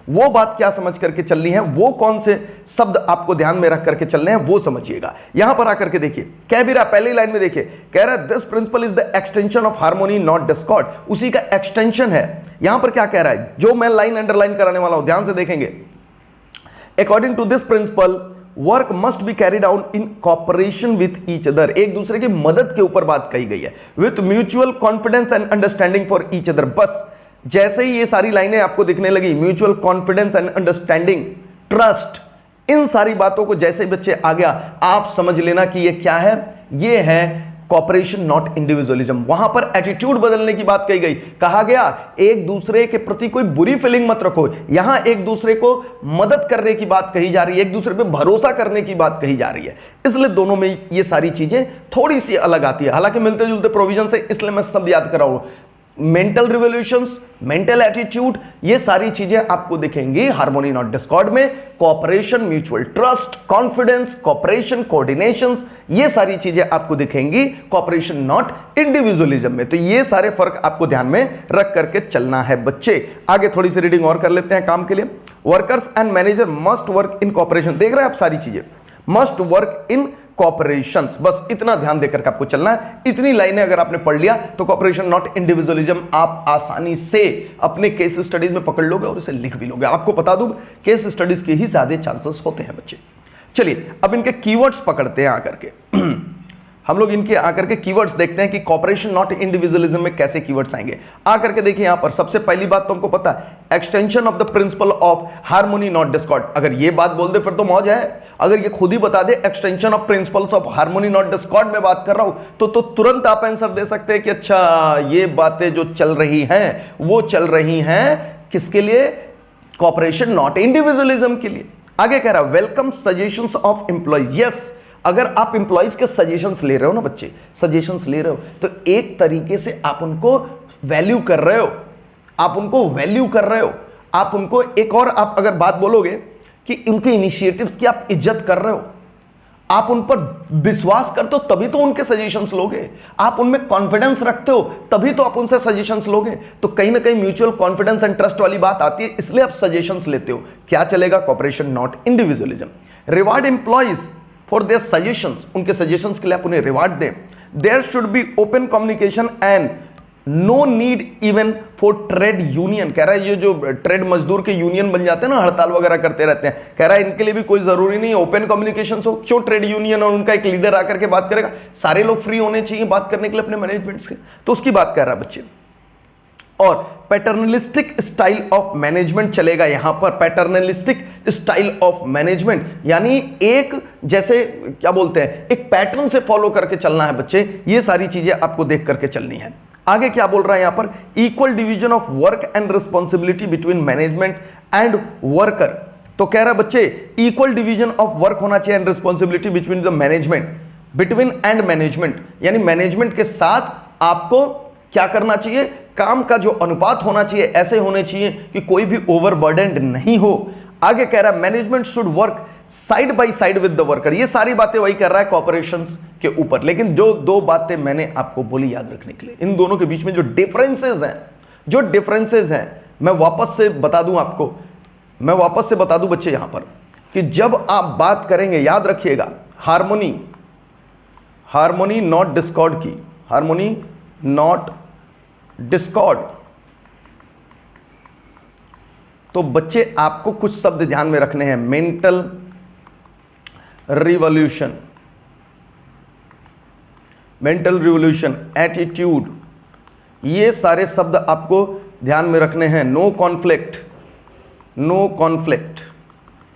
वो बात क्या समझ करके चलनी है, वो कौन से शब्द आपको ध्यान में रख करके चलने हैं वो समझिएगा। यहां पर आकर के देखिए कह भी रहा, पहली लाइन में देखिए कह रहा है this principle is the extension of harmony not Discord, उसी का एक्सटेंशन है। यहां पर क्या कह रहा है, जो मैं लाइन अंडरलाइन कराने वाला हूं ध्यान से देखेंगे। According to this principle work must be carried out in cooperation with each other, एक दूसरे की मदद के ऊपर बात कही गई है, with mutual confidence and understanding for each other. बस जैसे ही ये सारी लाइनें आपको दिखने लगी, mutual confidence and understanding, trust, इन सारी बातों को जैसे बच्चे आ गया आप समझ लेना कि ये क्या है, ये है कॉपरेशन नॉट इंडिविजुअलिज्म। वहां पर एटीट्यूड बदलने की बात कही गई, कहा गया एक दूसरे के प्रति कोई बुरी फीलिंग मत रखो। यहां एक दूसरे को मदद करने की बात कही जा रही है, एक दूसरे पे भरोसा करने की बात कही जा रही है। इसलिए दोनों में ये सारी चीजें थोड़ी सी अलग आती है, हालांकि मिलते जुलते प्रोविजन से, इसलिए मैं सब याद करा हूं। मेंटल रिवोल्यूशंस, मेंटल एटीट्यूड, ये सारी चीजें आपको दिखेंगी हार्मोनी नॉट डिस्कॉर्ड में। Cooperation, mutual trust, confidence, cooperation, coordinations, ये सारी चीजें आपको दिखेंगी कोऑपरेशन नॉट इंडिविजुअलिज्म में। तो ये सारे फर्क आपको ध्यान में रख करके चलना है बच्चे। आगे थोड़ी सी रीडिंग और कर लेते हैं काम के लिए। Workers and manager must work in cooperation, देख रहे हैं आप सारी चीजें, मस्ट वर्क इन कॉपरेशंस, बस इतना ध्यान देकर के आपको चलना है। इतनी लाइनें अगर आपने पढ़ लिया तो कॉपरेशन नॉट इंडिविजुअलिज्म आप आसानी से अपने केस स्टडीज में पकड़ लोगे और इसे लिख भी लोगे। आपको बता दूं केस स्टडीज के ही ज्यादा चांसेस होते हैं बच्चे। चलिए अब इनके कीवर्ड्स पकड़ते हैं आकर के हम लोग इनके आकर के कीवर्ड्स देखते हैं कि कॉपरेशन नॉट इंडिविजुअलिज्म में कैसे कीवर्ड्स आएंगे। आकर के देखिए यहां पर सबसे पहली बात तो हमको पता है extension of the principle of harmony not Discord. अगर ये बात बोल दे फिर तो मौज है, अगर ये खुद ही बता दे extension of principles of harmony not discord में बात कर रहा हूं तो तुरंत आप आंसर दे सकते हैं कि अच्छा ये बातें जो चल रही हैं वो चल रही हैं किसके लिए, कॉपरेशन नॉट इंडिविजुअलिज्म के लिए। आगे कह रहा है welcome suggestions of employees. Yes, अगर आप एम्प्लॉइज के सजेशंस ले रहे हो ना बच्चे, सजेशंस ले रहे हो तो एक तरीके से आप उनको वैल्यू कर रहे हो, आप उनको वैल्यू कर रहे हो, आप उनको एक और आप अगर बात बोलोगे कि उनके इनिशिएटिव्स की आप इज्जत कर रहे हो, आप उन पर विश्वास करते हो तभी तो उनके सजेशंस लोगे, आप उनमें कॉन्फिडेंस रखते हो तभी तो आप उनसे सजेशंस लोगे। तो कहीं ना कहीं म्यूचुअल कॉन्फिडेंस एंड ट्रस्ट वाली बात आती है, इसलिए आप सजेशंस लेते हो। क्या चलेगा, cooperation not individualism. Reward employees for their suggestions, उनके सजेशंस के लिए आप उन्हें रिवार्ड दें। There should be open communication and no need even for trade union. कह रहा है ये जो ट्रेड मजदूर के यूनियन बन जाते हैं ना, हड़ताल वगैरह करते रहते हैं, कह रहा है इनके लिए भी कोई जरूरी नहीं ओपन कम्युनिकेशन हो। क्यों ट्रेड यूनियन और उनका एक लीडर आकर के बात करेगा, सारे लोग फ्री होने चाहिए बात करने के लिए अपने मैनेजमेंट से, तो उसकी बात कर रहा है बच्चे। और पैटर्नलिस्टिक स्टाइल ऑफ मैनेजमेंट चलेगा यहां पर, पैटर्नलिस्टिक स्टाइल ऑफ मैनेजमेंट यानी एक जैसे क्या बोलते हैं एक पैटर्न से फॉलो करके चलना है बच्चे। ये सारी चीजें आपको देख करके चलनी है। आगे क्या बोल रहा है यहां पर, equal division of work and responsibility between management and worker. तो कह रहा है बच्चे इक्वल डिवीजन ऑफ वर्क होना चाहिए and responsibility between the management, between and management, यानी मैनेजमेंट के साथ आपको क्या करना चाहिए, काम का जो अनुपात होना चाहिए ऐसे होने चाहिए कि कोई भी ओवरबर्डन्ड नहीं हो। आगे कह रहा है management should work side by side with the worker. ये सारी बातें वही कर रहा है कॉपरेशंस के ऊपर, लेकिन जो दो बातें मैंने आपको बोली याद रखने के लिए, इन दोनों के बीच में जो डिफरेंसेस हैं मैं वापस से बता दूं आपको, मैं वापस से बता दूं बच्चे यहां पर कि जब आप बात करेंगे, याद रखिएगा, हार्मोनी, हार्मोनी नॉट डिस्कॉर्ड की, हार्मोनी नॉट डिस्कॉर्ड, तो बच्चे आपको कुछ शब्द ध्यान में रखने हैं। Mental revolution, mental revolution, attitude, ये सारे शब्द आपको ध्यान में रखने हैं। नो कॉन्फ्लिक्ट, नो कॉन्फ्लिक्ट,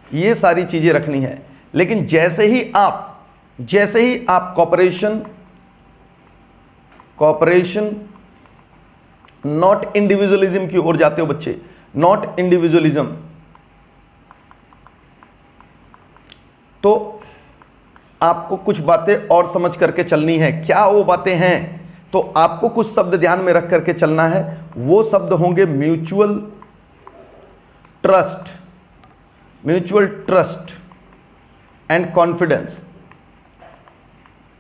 ये सारी चीजें रखनी है। लेकिन जैसे ही आप कॉपरेशन, कॉपरेशन नॉट इंडिविजुअलिज्म की ओर जाते हो बच्चे, नॉट इंडिविजुअलिज्म, तो आपको कुछ बातें और समझ करके चलनी है। क्या वो बातें हैं? तो आपको कुछ शब्द ध्यान में रख करके चलना है। वो शब्द होंगे mutual trust, mutual trust and confidence.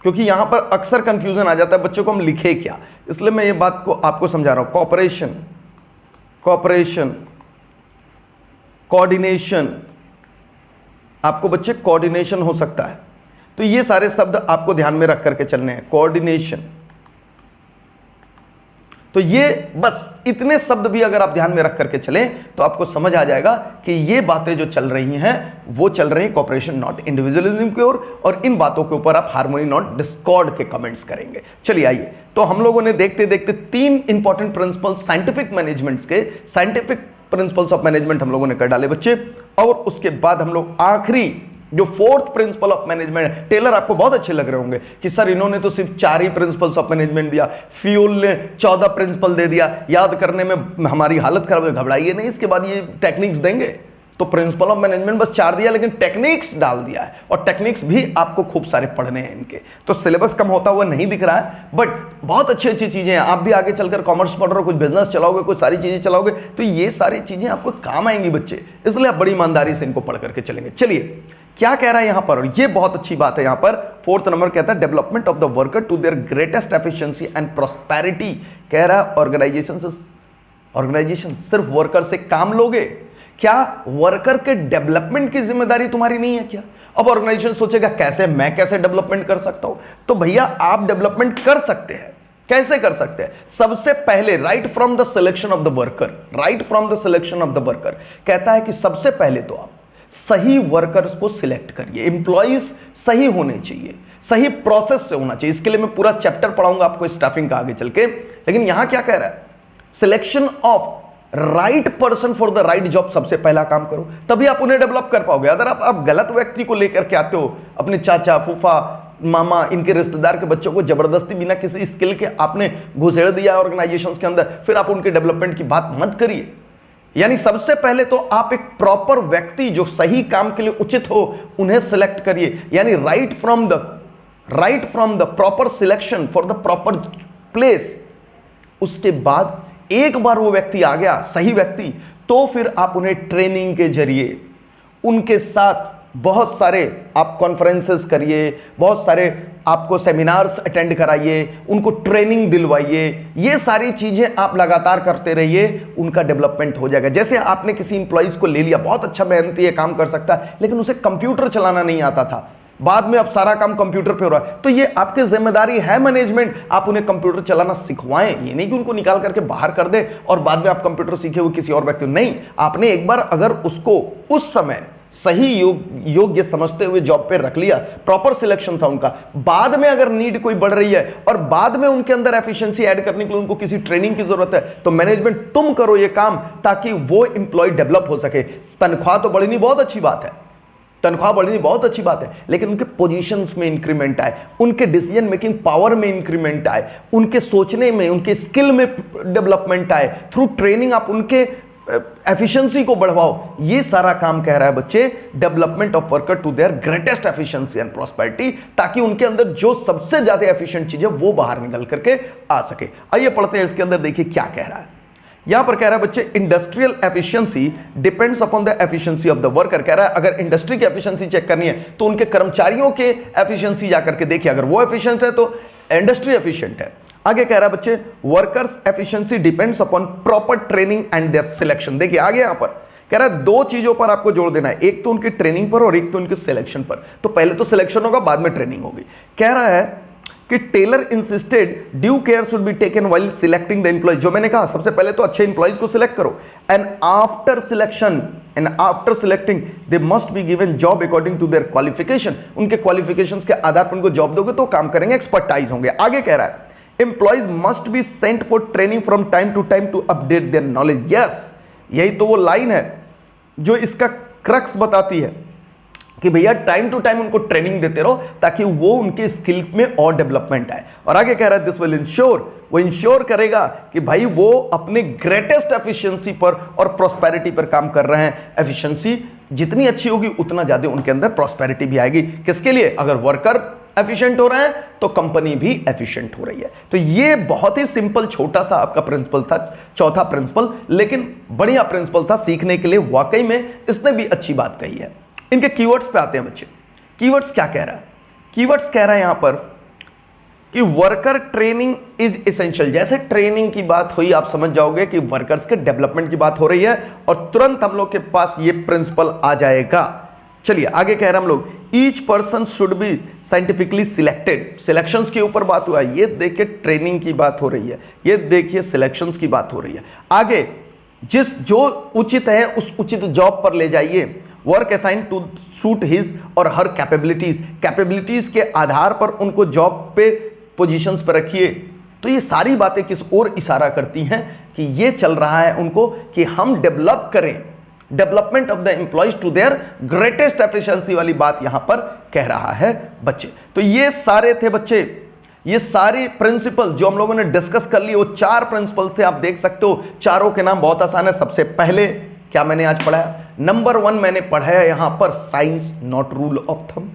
क्योंकि यहां पर अक्सर कंफ्यूजन आ जाता है बच्चों को, हम लिखे क्या, इसलिए मैं ये बात को आपको समझा रहा हूं। कॉपरेशन, कॉपरेशन, कोऑर्डिनेशन, आपको बच्चे कोऑर्डिनेशन हो सकता है, तो ये सारे शब्द आपको ध्यान में रख करके चलने हैं। कोऑर्डिनेशन, तो ये बस इतने शब्द भी अगर आप ध्यान में रख करके चलें तो आपको समझ आ जाएगा कि ये बातें जो चल रही हैं वो चल रही हैं कॉपरेशन नॉट इंडिविजुअलिज्म की ओर, और इन बातों के ऊपर आप हार्मोनी नॉट डिस्कॉर्ड के कमेंट्स करेंगे। चलिए आइए, तो हम लोगों ने देखते देखते 3 इंपॉर्टेंट प्रिंसिपल साइंटिफिक मैनेजमेंट के, साइंटिफिक प्रिंसिपल्स ऑफ मैनेजमेंट हम लोगों ने कर डाले बच्चे, और उसके बाद हम लोग आखिरी जो 4th principle of management, Taylor आपको बहुत अच्छे लग रहे होंगे कि सर इन्होंने तो सिर्फ 4 ही प्रिंसिपल्स ऑफ मैनेजमेंट दिया, फ्यूल ने 14 प्रिंसिपल दे दिया, याद करने में हमारी हालत खराब है। घबराइए नहीं, इसके बाद ये टेक्निक्स देंगे। तो प्रिंसिपल ऑफ मैनेजमेंट बस 4 दिया, लेकिन टेक्निक्स डाल दिया है, और टेक्निक्स भी आपको खूब सारे पढ़ने हैं इनके। तो सिलेबस कम होता हुआ नहीं दिख रहा है, बट बहुत अच्छी अच्छी चीजें हैं। आप भी आगे चलकर कॉमर्स पढ़ रहे हो, कुछ बिजनेस चलाओगे, कुछ सारी चीजें चलाओगे, तो ये सारी चीजें आपको काम आएंगी बच्चे, इसलिए आप बड़ी ईमानदारी से इनको पढ़ करके चलेंगे। चलिए क्या कह रहा है यहां पर, और ये बहुत अच्छी बात है। यहां पर 4th नंबर कहता है development of the worker to their greatest efficiency and prosperity. कह रहा है ऑर्गेनाइजेशन सिर्फ वर्कर से काम लोगे क्या? वर्कर के डेवलपमेंट की जिम्मेदारी तुम्हारी नहीं है क्या? अब ऑर्गेनाइजेशन सोचेगा कैसे, मैं कैसे डेवलपमेंट कर सकता हूं? तो भैया आप डेवलपमेंट कर सकते हैं। कैसे कर सकते हैं? सबसे पहले right from the selection of the worker, right from the selection of the worker कहता है कि सबसे पहले तो आप सही वर्कर्स को सिलेक्ट करिए। एम्प्लॉइज सही होने चाहिए, सही प्रोसेस से होना चाहिए। इसके लिए मैं पूरा चैप्टर पढ़ाऊंगा आपको स्टाफिंग का आगे चल के, लेकिन यहां क्या कह रहा है? Selection of right person for the right job, सबसे पहला काम करो, तभी आप उन्हें डेवलप कर पाओगे। अगर आप गलत व्यक्ति को लेकर के आते हो, अपने चाचा, फूफा, मामा, इनके रिश्तेदार के बच्चों को जबरदस्ती बिना किसी स्किल के आपने घुसेड़ दिया ऑर्गेनाइजेशंस के अंदर, फिर आप उनके डेवलपमेंट की बात मत करिए। यानी सबसे पहले तो आप एक प्रॉपर व्यक्ति जो सही काम के लिए उचित हो उन्हें सिलेक्ट करिए, यानी right from the proper selection for the proper place. उसके बाद एक बार वो व्यक्ति आ गया, सही व्यक्ति, तो फिर आप उन्हें ट्रेनिंग के जरिए उनके साथ बहुत सारे आप कॉन्फ्रेंसेस करिए, बहुत सारे आपको सेमिनार्स अटेंड कराइए, उनको ट्रेनिंग दिलवाइए। ये सारी चीजें आप लगातार करते रहिए, उनका डेवलपमेंट हो जाएगा। जैसे आपने किसी इंप्लॉइज को ले लिया, बहुत अच्छा मेहनती है, काम कर सकता है, लेकिन उसे कंप्यूटर चलाना नहीं आता था, बाद में अब सारा काम कंप्यूटर पे हो रहा है, तो ये आपकी जिम्मेदारी है मैनेजमेंट, आप उन्हें कंप्यूटर चलाना सिखवाएं। ये नहीं कि उनको निकाल करके बाहर कर दे और बाद में आप कंप्यूटर सीखे हुए किसी और व्यक्ति, नहीं, आपने एक बार अगर उसको उस समय सही योग्य समझते हुए जॉब पे रख लिया, प्रॉपर सिलेक्शन था उनका, बाद में अगर नीड कोई बढ़ रही है और बाद में उनके अंदर एफिशिएंसी ऐड करने के लिए उनको किसी ट्रेनिंग की जरूरत है, तो मैनेजमेंट तुम करो ये काम ताकि वो एम्प्लॉय डेवलप हो सके। तनख्वाह तो बढ़नी बहुत अच्छी बात है, तनख्वाह बढ़नी बहुत अच्छी बात है, लेकिन उनके पोजीशंस में इंक्रीमेंट आए, उनके डिसीजन मेकिंग पावर में इंक्रीमेंट आए, उनके सोचने में, उनके स्किल में डेवलपमेंट आए, थ्रू ट्रेनिंग आप उनके एफिशिएंसी को बढ़ाओ। ये सारा काम कह रहा है बच्चे, development of worker to their greatest efficiency and prosperity, ताकि उनके अंदर जो सबसे ज्यादा एफिशिएंट चीज है वो बाहर निकल करके आ सके। आइए पढ़ते हैं इसके अंदर, देखिए क्या कह रहा है। यहां पर कह रहा है बच्चे, industrial efficiency depends upon the efficiency of the worker. कह रहा है अगर इंडस्ट्री की एफिशिएंसी चेक करनी है तो उनके कर्मचारियों के एफिशिएंसी जाकर के देखिए, अगर वो एफिशिएंट है तो इंडस्ट्री एफिशिएंट है, आगे कह रहा है बच्चे workers efficiency depends upon proper training and their selection. देखिए आगे यहां पर कह रहा है दो चीजों पर आपको जोर देना है, एक तो उनकी ट्रेनिंग पर और एक तो उनके सिलेक्शन पर। तो पहले तो सिलेक्शन होगा, बाद में ट्रेनिंग होगी। कह रहा है कि Taylor insisted due care should be taken while selecting the employee. जो मैंने कहा सबसे पहले तो अच्छे एम्प्लॉयज को सिलेक्ट करो, and after selection and after selecting they must be given job according to their qualification. उनके क्वालिफिकेशंस के आधार पर उनको जॉब दोगे तो काम करेंगे, एक्सपर्टाइज होंगे। आगे कह रहा है employees must be sent for training from time to time to update their knowledge. Yes, यही तो वो लाइन है जो इसका क्रक्स बताती है कि भैया टाइम टू टाइम उनको ट्रेनिंग देते रहो ताकि वो उनके स्किल में और डेवलपमेंट आए। और आगे कह रहा है दिस विल इंश्योर, वो इंश्योर करेगा कि भाई वो अपने ग्रेटेस्ट एफिशिएंसी पर और प्रॉस्पेरिटी पर काम कर रहे हैं। एफिशिएंसी जितनी अच्छी होगी उतना ज्यादा उनके अंदर प्रॉस्पेरिटी भी आएगी। किसके लिए? अगर वर्कर एफिशिएंट हो रहे हैं तो कंपनी भी एफिशिएंट हो रही है। तो ये बहुत ही सिंपल छोटा सा आपका प्रिंसिपल था, चौथा प्रिंसिपल, लेकिन बढ़िया प्रिंसिपल था सीखने के लिए। वाकई में इसने भी अच्छी बात कही है। इनके कीवर्ड्स पे आते हैं बच्चे। कीवर्ड्स क्या कह रहा है? कीवर्ड्स कह रहा है यहां पर कि वर्कर ट्रेनिंग इज एसेंशियल। जैसे ट्रेनिंग की बात हुई आप समझ जाओगे कि वर्कर्स के डेवलपमेंट की बात हो रही है और तुरंत हम लोग के पास ये प्रिंसिपल आ जाएगा। चलिए आगे कह रहे हैं हम लोग each person should be scientifically selected. Selections के ऊपर बात हुआ है, ये देखिए ट्रेनिंग की बात हो रही है, ये देखिए सिलेक्शंस की बात हो रही है। आगे जो उचित है उस उचित जॉब पर ले जाइए। Work assign to suit his और हर कैपेबिलिटीज के आधार पर उनको जॉब पे पोजीशंस पर रखिए। तो ये सारी बातें किस ओर इशारा करती हैं कि ये चल रहा है उनको कि हम डेवलप करें, development of the employees to their greatest efficiency वाली बात यहां पर कह रहा है बच्चे। तो ये सारे थे बच्चे, ये सारे प्रिंसिपल जो हम लोगों ने डिस्कस कर लिए, वो 4 प्रिंसिपल थे। आप देख सकते हो चारों के नाम बहुत आसान है। सबसे पहले क्या मैंने आज पढ़ाया? नंबर 1 मैंने पढ़ाया यहां पर science not rule of thumb.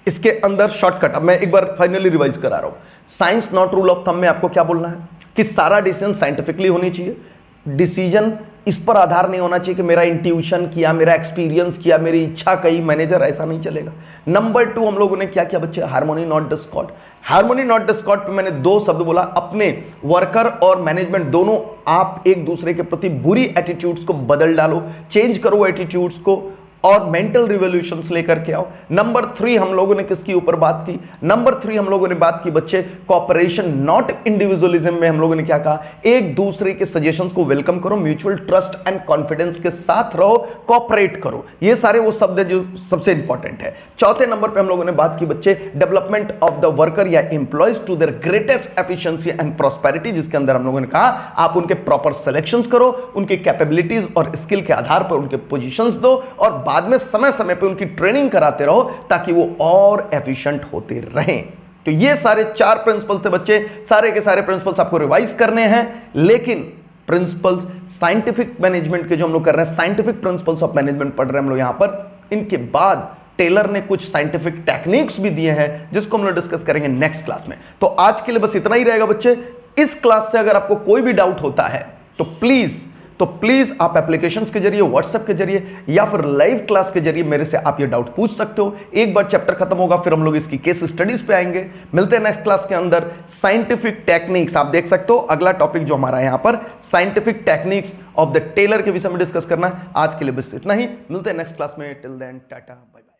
इसके अंदर शॉर्टकट, अब मैं एक बार फाइनली रिवाइज करा रहा हूं। Science not rule of thumb में आपको क्या बोलना है कि सारा डिसीजन साइंटिफिकली होनी चाहिए। डिसीजन इस पर आधार नहीं होना चाहिए कि मेरा इंट्यूशन किया, मेरा एक्सपीरियंस किया, मेरी इच्छा कही, मैनेजर, ऐसा नहीं चलेगा। नंबर 2 हम लोगों ने क्या किया बच्चे? Harmony not Discord. Harmony not Discord पे मैंने 2 शब्द बोला, अपने वर्कर और मैनेजमेंट दोनों आप एक दूसरे के प्रति बुरी एटीट्यूड्स को बदल डालो, चेंज करो एटीट्यूड्स को और मेंटल रिवोल्यूशंस लेकर के आओ। नंबर 3 हम लोगों ने किसकी ऊपर बात की? नंबर 3 हम लोगों ने बात की बच्चे कॉपरेशन नॉट इंडिविजुअलिज्म में हम लोगों ने क्या कहा? एक दूसरे के सजेशंस को वेलकम करो, म्यूचुअल ट्रस्ट एंड कॉन्फिडेंस के साथ रहो, कॉपरेट करो। ये सारे वो शब्द जो सबसे इंपॉर्टेंट है। चौथे नंबर पे हम लोगों ने बात की बच्चे डेवलपमेंट ऑफ द वर्कर या employees to their greatest efficiency and prosperity, जिसके अंदर हम लोगों ने कहा आप उनके प्रॉपर सिलेक्शंस करो, उनकी कैपेबिलिटीज और स्किल के आधार पर उनके पोजीशंस दो और बाद में समय समय पे उनकी ट्रेनिंग कराते रहो ताकि वो और एफिशिएंट होते रहें। तो ये सारे 4 प्रिंसिपल थे बच्चे। सारे के सारे प्रिंसिपल्स आपको रिवाइज करने हैं, लेकिन प्रिंसिपल्स साइंटिफिक मैनेजमेंट के जो हम लोग कर रहे हैं, साइंटिफिक प्रिंसिपल्स ऑफ मैनेजमेंट पढ़ रहे हैं हम लोग यहां पर। इनके बाद टेलर ने कुछ साइंटिफिक टेक्निक्स भी दिए हैं जिसको हम लोग डिस्कस करेंगे नेक्स्ट क्लास में। तो आज के लिए बस इतना ही रहेगा बच्चे। इस क्लास से अगर आपको कोई भी डाउट होता है तो प्लीज आप एप्लीकेशंस के जरिए, व्हाट्सएप के जरिए या फिर लाइव क्लास के जरिए मेरे से आप ये डाउट पूछ सकते हो। एक बार चैप्टर खत्म होगा फिर हम लोग इसकी केस स्टडीज पे आएंगे। मिलते हैं नेक्स्ट क्लास के अंदर। साइंटिफिक टेक्निक्स आप देख सकते हो, अगला टॉपिक जो हमारा यहां पर scientific techniques of the Taylor के विषय में डिस्कस करना है। आज के लिए बस इतना ही, मिलते हैं नेक्स्ट क्लास में। Till then tata bye bye.